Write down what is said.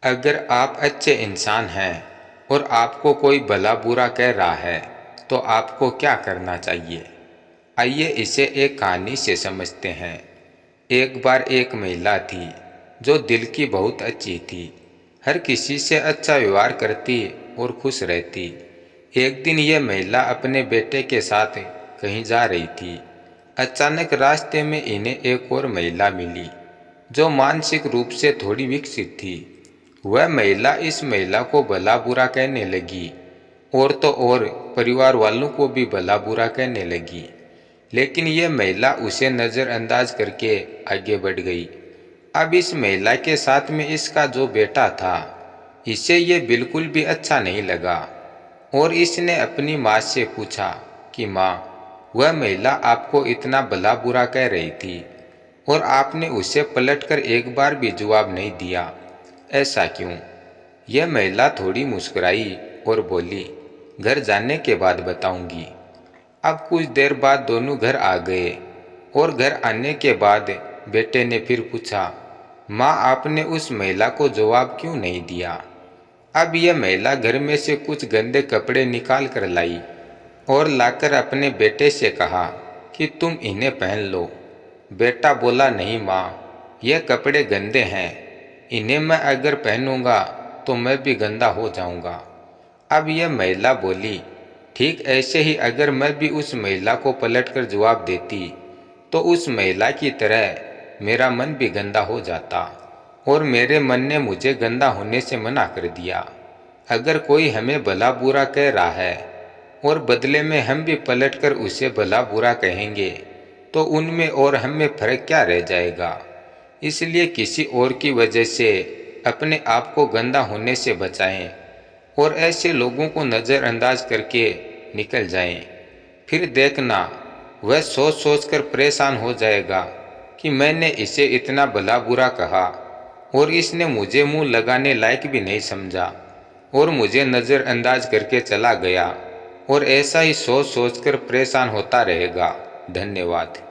अगर आप अच्छे इंसान हैं और आपको कोई भला बुरा कह रहा है तो आपको क्या करना चाहिए? आइए इसे एक कहानी से समझते हैं। एक बार एक महिला थी जो दिल की बहुत अच्छी थी। हर किसी से अच्छा व्यवहार करती और खुश रहती। एक दिन यह महिला अपने बेटे के साथ कहीं जा रही थी। अचानक रास्ते में इन्हें एक और महिला मिली जो मानसिक रूप से थोड़ी विकसित थी। वह महिला इस महिला को भला बुरा कहने लगी और तो और परिवार वालों को भी भला बुरा कहने लगी, लेकिन यह महिला उसे नज़रअंदाज करके आगे बढ़ गई। अब इस महिला के साथ में इसका जो बेटा था, इसे ये बिल्कुल भी अच्छा नहीं लगा और इसने अपनी माँ से पूछा कि माँ, वह महिला आपको इतना भला बुरा कह रही थी और आपने उसे पलटकर एक बार भी जवाब नहीं दिया, ऐसा क्यों? यह महिला थोड़ी मुस्कुराई और बोली, घर जाने के बाद बताऊंगी। अब कुछ देर बाद दोनों घर आ गए और घर आने के बाद बेटे ने फिर पूछा, माँ, आपने उस महिला को जवाब क्यों नहीं दिया? अब यह महिला घर में से कुछ गंदे कपड़े निकाल कर लाई और लाकर अपने बेटे से कहा कि तुम इन्हें पहन लो। बेटा बोला, नहीं माँ, यह कपड़े गंदे हैं, इन्हें मैं अगर पहनूंगा तो मैं भी गंदा हो जाऊंगा। अब यह महिला बोली, ठीक ऐसे ही अगर मैं भी उस महिला को पलटकर जवाब देती तो उस महिला की तरह मेरा मन भी गंदा हो जाता और मेरे मन ने मुझे गंदा होने से मना कर दिया। अगर कोई हमें भला बुरा कह रहा है और बदले में हम भी पलटकर उसे भला बुरा कहेंगे तो उनमें और हम में फर्क क्या रह जाएगा? इसलिए किसी और की वजह से अपने आप को गंदा होने से बचाएं और ऐसे लोगों को नज़रअंदाज करके निकल जाएं। फिर देखना, वह सोच सोच कर परेशान हो जाएगा कि मैंने इसे इतना भला बुरा कहा और इसने मुझे मुंह लगाने लायक भी नहीं समझा और मुझे नज़रअंदाज करके चला गया, और ऐसा ही सोच सोच कर परेशान होता रहेगा। धन्यवाद।